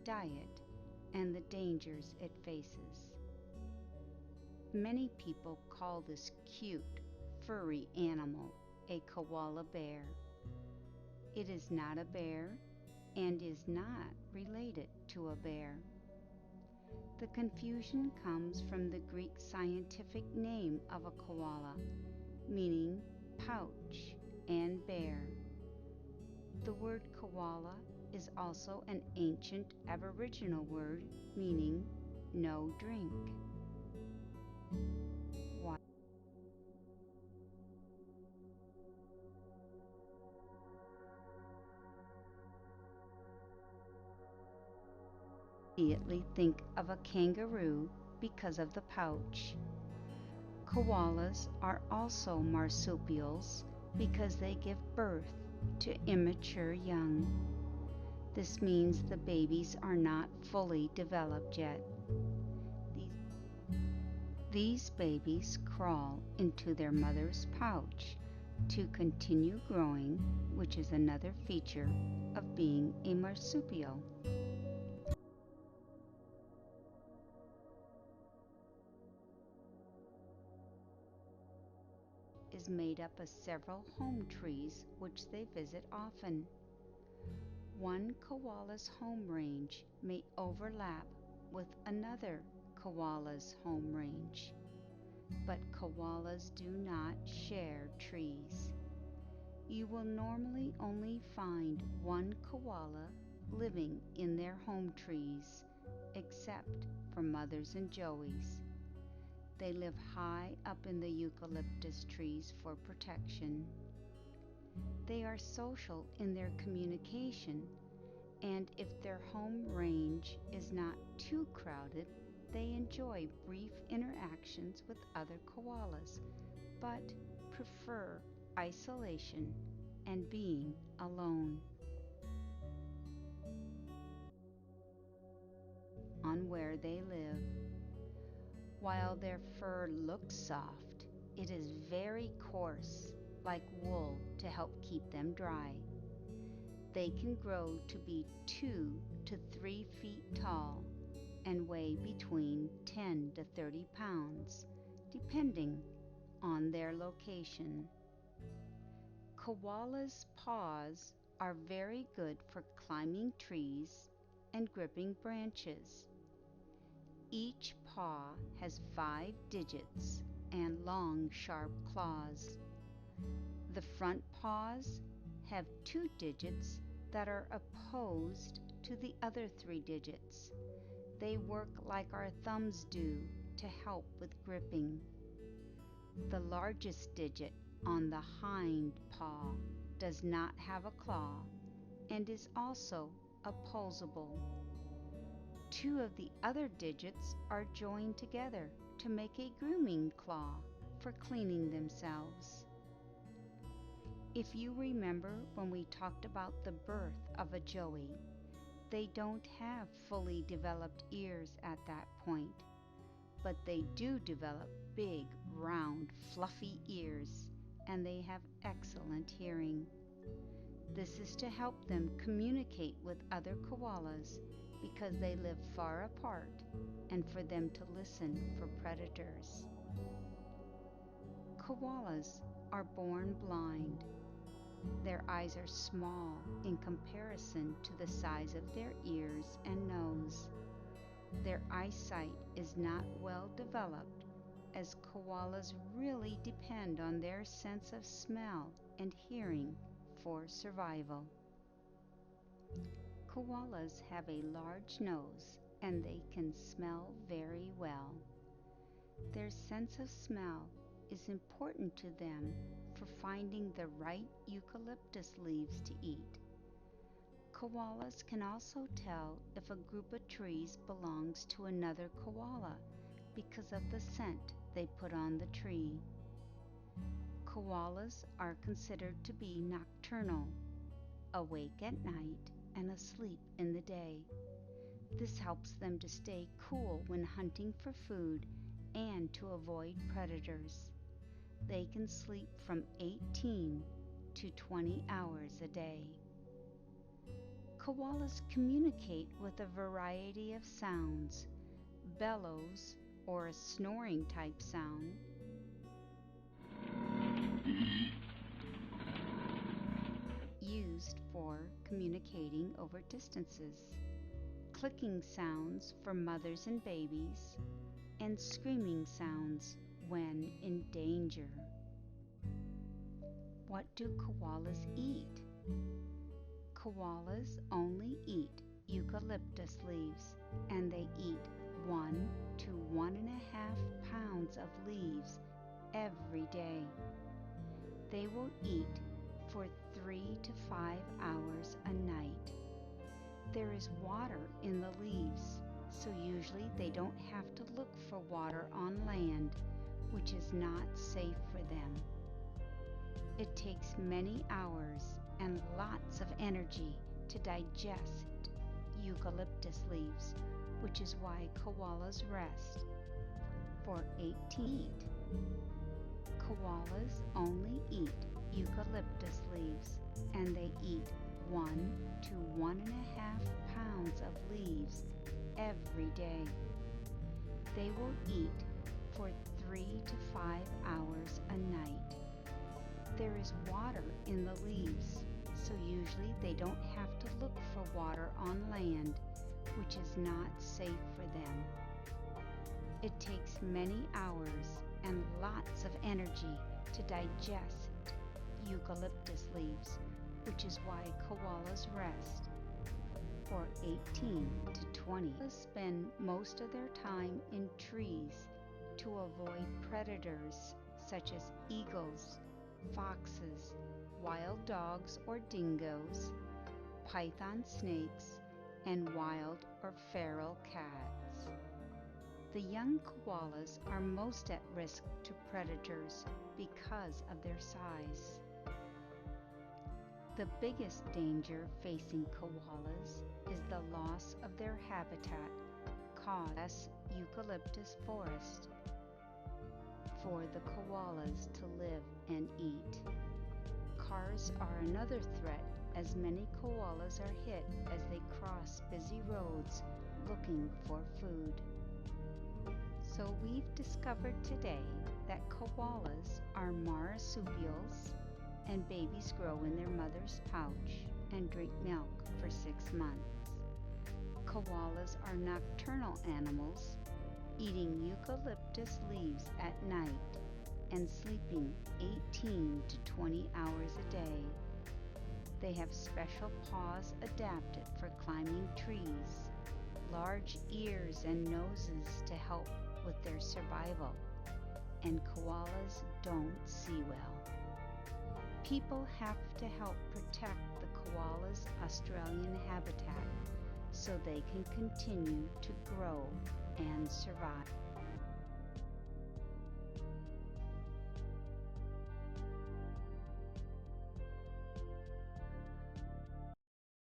diet and the dangers it faces. Many people call this cute, furry animal a koala bear. It is not a bear and is not related to a bear. The confusion comes from the Greek scientific name of a koala, meaning pouch and bear. The word koala is also an ancient Aboriginal word meaning no drink. Why? Immediately think of a kangaroo because of the pouch. Koalas are also marsupials because they give birth to immature young. This means the babies are not fully developed yet. These babies crawl into their mother's pouch to continue growing, which is another feature of being a marsupial. Is made up of several home trees which they visit often. One koala's home range may overlap with another koala's home range, but koalas do not share trees. You will normally only find one koala living in their home trees, except for mothers and joeys. They live high up in the eucalyptus trees for protection. They are social in their communication, and if their home range is not too crowded, they enjoy brief interactions with other koalas, but prefer isolation and being alone. On where they live. While their fur looks soft, it is very coarse, like wool, to help keep them dry. They can grow to be 2 to 3 feet tall and weigh between 10 to 30 pounds, depending on their location. Koalas' paws are very good for climbing trees and gripping branches. Each paw has 5 digits and long, sharp claws. The front paws have 2 digits that are opposed to the other 3 digits. They work like our thumbs do to help with gripping. The largest digit on the hind paw does not have a claw and is also opposable. 2 of the other digits are joined together to make a grooming claw for cleaning themselves. If you remember when we talked about the birth of a joey, they don't have fully developed ears at that point, but they do develop big, round, fluffy ears, and they have excellent hearing. This is to help them communicate with other koalas because they live far apart and for them to listen for predators. Koalas are born blind. Their eyes are small in comparison to the size of their ears and nose. Their eyesight is not well developed, as koalas really depend on their sense of smell and hearing for survival. Koalas have a large nose and they can smell very well. Their sense of smell is important to them for finding the right eucalyptus leaves to eat. Koalas can also tell if a group of trees belongs to another koala because of the scent they put on the tree. Koalas are considered to be nocturnal, awake at night and asleep in the day. This helps them to stay cool when hunting for food and to avoid predators. They can sleep from 18 to 20 hours a day. Koalas communicate with a variety of sounds, bellows or a snoring type sound, used for communicating over distances, clicking sounds for mothers and babies, and screaming sounds when in danger. What do koalas eat? Koalas only eat eucalyptus leaves, and they eat 1 to 1.5 pounds of leaves every day. They will eat for 3 to 5 hours a night. There is water in the leaves, so usually they don't have to look for water on land, which is not safe for them. It takes many hours and lots of energy to digest eucalyptus leaves, which is why koalas rest for 18. Koalas only eat eucalyptus leaves, and they eat 1 to 1.5 pounds of leaves every day. They will eat for 3 to 5 hours a night. There is water in the leaves, so usually they don't have to look for water on land, which is not safe for them. It takes many hours and lots of energy to digest eucalyptus leaves, which is why koalas rest for 18 to 20. Koalas spend most of their time in trees to avoid predators such as eagles, foxes, wild dogs or dingoes, python snakes, and wild or feral cats. The young koalas are most at risk to predators because of their size. The biggest danger facing koalas is the loss of their habitat caused by eucalyptus forest for the koalas to live and eat. Cars are another threat, as many koalas are hit as they cross busy roads looking for food. So we've discovered today that koalas are marsupials, and babies grow in their mother's pouch and drink milk for 6 months. Koalas are nocturnal animals, eating eucalyptus leaves at night and sleeping 18 to 20 hours a day. They have special paws adapted for climbing trees, large ears and noses to help with their survival, and koalas don't see well. People have to help protect the koalas' Australian habitat so they can continue to grow and survive.